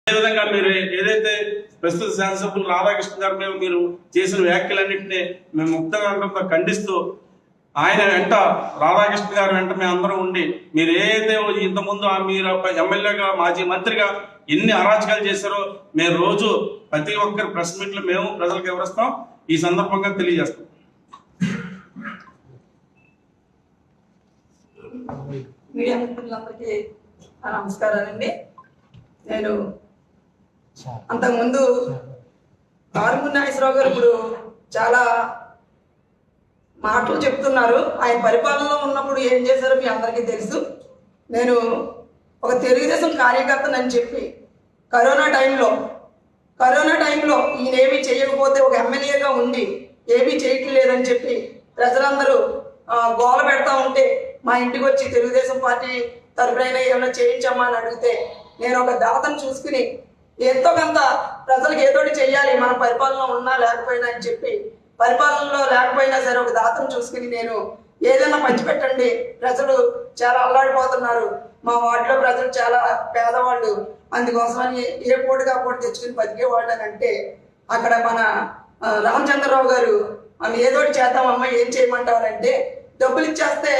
అదేవిధంగా మీరు ఏదైతే ప్రస్తుత శాసనసభ్యులు రాధాకృష్ణ గారి మీద మీరు చేసిన వ్యాఖ్యలన్నింటినీ మేము ముక్తంగా ఖండిస్తూ ఆయన వెంట రాధాకృష్ణ గారి వెంట మేము అందరం ఉండి మీరు ఏదైతే ఇంతకుముందు మీరు ఎమ్మెల్యేగా మాజీ మంత్రిగా ఎన్ని అరాచకాలు చేశారో మేము రోజు ప్రతి ఒక్కరి ప్రెస్ మీట్లు మేము ప్రజలకు వివరిస్తాం. ఈ సందర్భంగా తెలియజేస్తాం. మీడియా మిత్రులందరికీ నమస్కారాలండి. నేను అంతకుముందు కారుమూరి నాగేశ్వరరావు గారు ఇప్పుడు చాలా మాటలు చెప్తున్నారు. ఆయన పరిపాలనలో ఉన్నప్పుడు ఏం చేశారో మీ అందరికీ తెలుసు. నేను ఒక తెలుగుదేశం కార్యకర్తనని చెప్పి కరోనా టైంలో ఈయన ఏమీ చేయకపోతే ఒక ఎమ్మెల్యేగా ఉండి ఏమీ చేయట్లేదని చెప్పి ప్రజలందరూ గోల పెడతా ఉంటే మా ఇంటికి వచ్చి తెలుగుదేశం పార్టీ తరపున ఏమైనా చేయించమ్మా అని అడిగితే నేను ఒక దాతను చూసుకుని ఎంతో కొంత ప్రజలకు ఏదోటి చెయ్యాలి మన పరిపాలనలో ఉన్నా లేకపోయినా అని చెప్పి పరిపాలనలో లేకపోయినా సరే ఒక దాతను చూసుకుని నేను ఏదైనా పంచిపెట్టండి, ప్రజలు చాలా అల్లాడిపోతున్నారు, మా వార్డులో ప్రజలు చాలా పేదవాళ్ళు, అందుకోసమని ఏ పూటగా పూట తెచ్చుకుని బతికేవాళ్ళు అని అంటే అక్కడ మన రామచంద్రరావు గారు ఏదోటి చేద్దామమ్మా ఏం చేయమంటారంటే డబ్బులు ఇచ్చేస్తే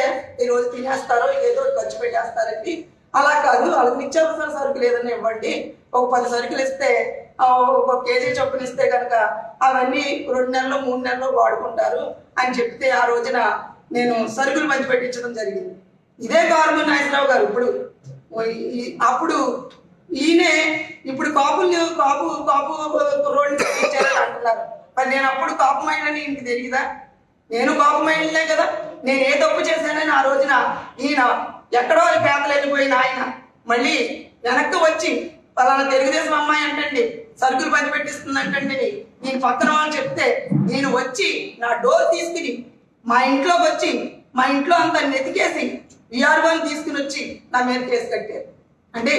ఈరోజు తినేస్తారో ఏదో ఖర్చు పెట్టేస్తారండి. అలా కాదు, వాళ్ళకి నిత్యావసర సరుకులు ఏదైనా ఇవ్వండి, ఒక 10 సరుకులు ఇస్తే ఒక కేజీ చొప్పున ఇస్తే కనుక అవన్నీ 2 నెలలు 3 నెలలు వాడుకుంటారు అని చెప్తే ఆ రోజున నేను సరుకులు పంచి పెట్టించడం జరిగింది. ఇదే కారుమూరి నాగేశ్వరరావు గారు అప్పుడు ఈయనే ఇప్పుడు కాపు రోడ్డు ఇచ్చారని అంటున్నారు. మరి నేను అప్పుడు కాపు మైండ్లని ఇంక తెలియదా? నేను కాపు మైండ్లే కదా. నేను ఏ తప్పు చేశానని ఆ రోజున ఈయన ఎక్కడో పేదలు వెళ్ళిపోయిన ఆయన మళ్ళీ వెనక్కి వచ్చి పలానా తెలుగుదేశం అమ్మాయి అంటండి సరుకులు పంచి పెట్టిస్తుందంటండి నేను పక్కన వాళ్ళు చెప్తే నేను వచ్చి నా డోర్ తీసుకుని మా ఇంట్లోకి వచ్చి మా ఇంట్లో అంతా నెతికేసి విఆర్ఓని తీసుకుని వచ్చి నా మీద కేసు కట్టారు. అంటే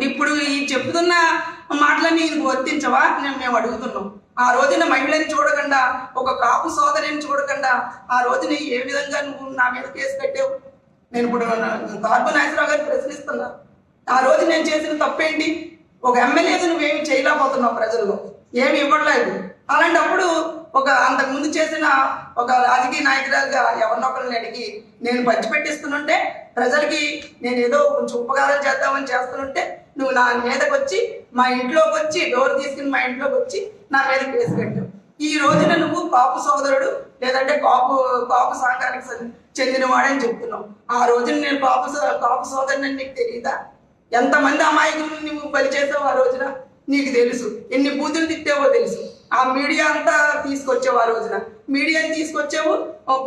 ఇప్పుడు ఈ చెప్తున్న మాటలన్నీ ఇంక వర్తించవా మేము అడుగుతున్నాం. ఆ రోజున మహిళని చూడకుండా ఒక కాపు సోదరిని చూడకుండా ఆ రోజున ఏ విధంగా నువ్వు నా మీద కేసు కట్టావు? నేను ఇప్పుడు కారుమూరి నాగేశ్వరరావు గారిని ప్రశ్నిస్తున్నా. ఆ రోజు నేను చేసిన తప్పేంటి? ఒక ఎమ్మెల్యేగా నువ్వేమి చేయలేకపోతున్నావు, ప్రజల్లో ఏమి ఇవ్వట్లేదు. అలాంటప్పుడు అంతకుముందు చేసిన ఒక రాజకీయ నాయకురాలుగా ఎవరినొకరిని అడిగి నేను పంచిపెట్టిస్తుంటే ప్రజలకి నేను ఏదో కొంచెం ఉపకారం చేద్దామని చేస్తుంటే నువ్వు నా మీదకి వచ్చి మా ఇంట్లోకి వచ్చి డోర్ తీసుకుని మా ఇంట్లోకి వచ్చి నా మీద కేసు కట్టావు. ఈ రోజున నువ్వు కాపు సోదరుడు లేదంటే కాపు సంఘానికి చెందినవాడని చెప్తున్నావు. ఆ రోజున నేను కాపు సోదరుని నీకు తెలియదా? ఎంతమంది అమాయకులు నువ్వు బలి చేసావు ఆ రోజున నీకు తెలుసు. ఎన్ని బూతులు తిట్టావో తెలుసు. ఆ మీడియా అంతా తీసుకొచ్చావు, ఆ రోజున మీడియాని తీసుకొచ్చావు,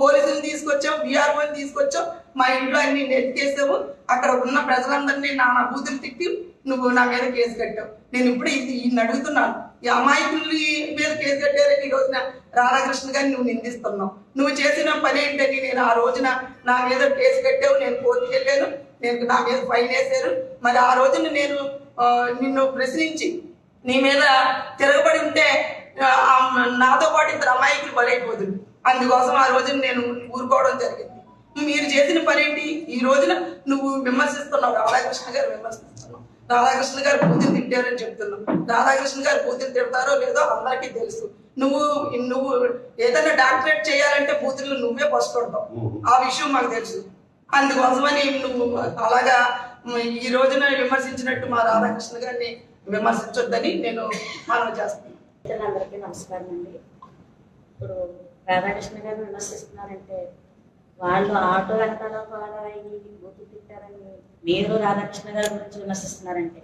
పోలీసులు తీసుకొచ్చావు, విఆర్ఓని తీసుకొచ్చావు, మా ఇంట్లో అన్ని నెట్కేసావు. అక్కడ ఉన్న ప్రజలందరినీ నా బూతులు తిట్టి నువ్వు నా మీద కేసు కట్టావు. నేను ఇప్పుడు ఈయన అడుగుతున్నాను, ఈ అమాయకుల్ని మీద కేసు కట్టారని ఈ రోజున రాధాకృష్ణ గారిని నువ్వు నిందిస్తున్నావు. నువ్వు చేసిన పని ఏంటని నేను ఆ రోజున నా మీద కేసు కట్టావు, నేను కోర్టుకు వెళ్ళాను, నేను నా మీద ఫైన్ వేశారు. మరి ఆ రోజున నేను నిన్ను ప్రశ్నించి నీ మీద తిరగబడి ఉంటే నాతో పాటు 2 అమాయకులు బలైపోతుంది. అందుకోసం ఆ రోజున నేను ఊరుకోవడం జరిగింది. మీరు చేసిన పని ఏంటి? ఈ రోజున నువ్వు విమర్శిస్తున్నావు, రాధాకృష్ణ గారు విమర్శిస్తున్నావు, రాధాకృష్ణ గారు బూతులు తిట్టారని చెప్తున్నావు. రాధాకృష్ణ గారు బూతులు తిడతారో లేదో అందరికీ తెలుసు. నువ్వు ఏదైనా డాక్టరేట్ చేయాలంటే బూతులు నువ్వే ఫస్ట్ ఉంటావు, ఆ విషయం మాకు తెలుసు. అందుకోసమని నువ్వు అలాగా ఈ రోజున విమర్శించినట్టు మా రాధాకృష్ణ గారిని విమర్శించొద్దని నేను మనవి చేస్తున్నాను. అందరికీ నమస్కారం అండి. ఇప్పుడు రాధాకృష్ణ గారిని విమర్శిస్తున్నారంటే వాళ్ళు ఆటో వెనకాల బూతు తిట్టారని మీరు రాధాకృష్ణ గారి గురించి విమర్శిస్తున్నారంటే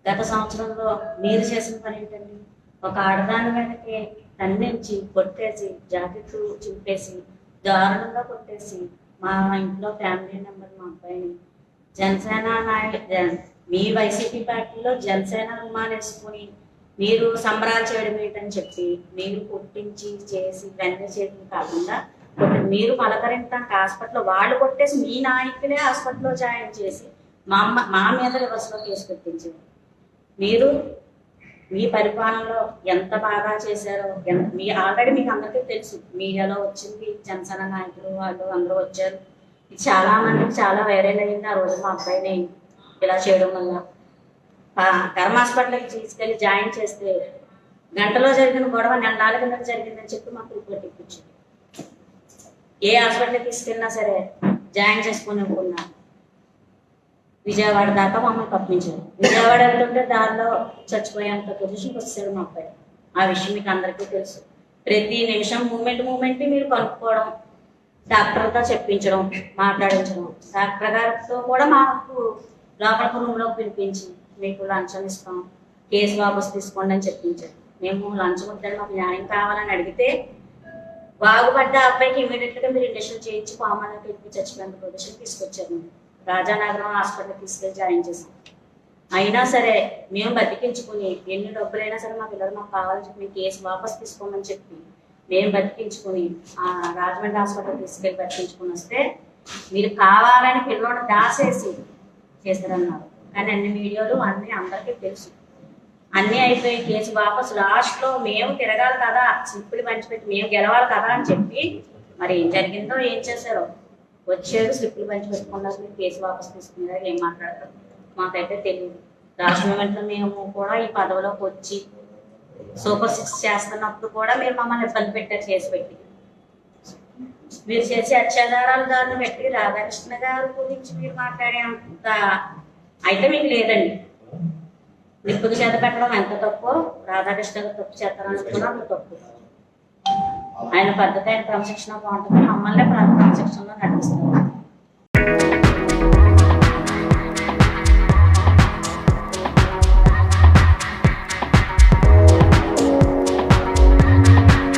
గత సంవత్సరంలో మీరు చేసిన పని ఏంటండి? ఒక ఆడదాని మీదకి తన్నించి కొట్టేసి జాకెట్లు చింపేసి దారుణంగా కొట్టేసి మా ఇంట్లో ఫ్యామిలీ మెంబర్ మా అబ్బాయిని జనసేన మీ వైసీపీ పార్టీలో జనసేన రుమానేసుకుని మీరు సంబరాలు చేయడం ఏంటని చెప్పి మీరు కొట్టించి చేసి ఇవన్నీ చేయడం కాకుండా మీరు పలకరించడానికి హాస్పిటల్లో వాళ్ళు కొట్టేసి మీ నాయకులే హాస్పిటల్లో జాయిన్ చేసి మా మీద రివర్స్లో కేసు పెట్టించారు. మీరు మీ పరిపాలనలో ఎంత బాగా చేశారో ఆల్రెడీ మీకు అందరికీ తెలుసు. మీడియాలో వచ్చింది, జనసేన నాయకులు వాళ్ళు అందరూ వచ్చారు. ఇది చాలా మందికి చాలా వైరల్ అయింది ఆ రోజు మా అబ్బాయిని ఇలా చేయడం వల్ల. కర్మ హాస్పిటల్కి తీసుకెళ్ళి జాయిన్ చేస్తే గంటలో జరిగిన గొడవ నెలల కింద జరిగిందని చెప్పి మాకు రిపోర్ట్ ఇప్పించింది. ఏ హాస్పిటల్కి తీసుకెళ్ళినా సరే జాయిన్ చేసుకుని అనుకున్నా. విజయవాడ దాకా మమ్మల్ని పంపించారు. విజయవాడ వెళ్తుంటే దారిలో చచ్చిపోయేంత పొజిషన్కి వచ్చాడు మా అబ్బాయి. ఆ విషయం మీకు అందరికీ తెలుసు. ప్రతి నిమిషం మూమెంట్ మీరు కనుక్కోవడం, డాక్టర్తో చెప్పించడం, మాట్లాడించడం, డాక్టర్ గారితో కూడా మాకు లోపల రూమ్లోకి పిలిపించి మీకు లంచం ఇస్తాం, కేసు వాపసు తీసుకోండి అని చెప్పించారు. మేము లంచం వద్దని మాకు న్యాయం కావాలని అడిగితే బాగుపడ్డ అబ్బాయికి ఇమీడియట్గా మీరు ఇండక్షన్ చేయించి పామాలను పెట్టి చచ్చిపోయిన పొజిషన్ తీసుకొచ్చారు. రాజానగరం హాస్పిటల్కి తీసుకెళ్ళి జాయిన్ చేసాం. అయినా సరే మేము బతికించుకుని ఎన్ని డబ్బులైనా సరే మా పిల్లలు మాకు కావాలని చెప్పి కేసు వాపసు తీసుకోమని చెప్పి మేము బతికించుకుని ఆ రాజమండ్రి హాస్పిటల్ తీసుకెళ్ళి బతికించుకుని వస్తే మీరు కావాలని పిల్లలను దాసేసి చేస్తారన్నారు. కానీ అన్ని వీడియోలు అన్నీ అందరికీ తెలుసు. అన్నీ అయిపోయి కేసు వాపసు లాస్ట్లో మేము తిరగాలి కదా, స్లిప్పులు పంచిపెట్టి మేము గెలవాలి కదా అని చెప్పి మరి ఏం జరిగిందో ఏం చేశారో వచ్చారు. స్లిప్పులు పంచిపెట్టకుండా కేసు వాపసు తీసుకున్నారు. ఏం మాట్లాడతారు మాకైతే తెలియదు. లాస్ట్ మూమెంట్లో మేము కూడా ఈ పదవిలోకి వచ్చి సూపర్ 6 చేస్తున్నప్పుడు కూడా మీరు మమ్మల్ని ఇబ్బంది పెట్టారు చేసి పెట్టి. మీరు చేసే అత్యాచారాలు దాన్ని పెట్టి రాధాకృష్ణ గారి గురించి మీరు మాట్లాడేంత అయితే మీకు లేదండి. నిప్పుకి చేత పెట్టడం ఎంత తప్పు, రాధాకృష్ణ గారు తప్పు చేస్తారనుకున్నా అంత తప్పు. ఆయన పద్ధతి, ఆయన క్రమశిక్షణ బాగుంటుంది. మమ్మల్ని క్రమశిక్షణలో నడిపిస్తారు.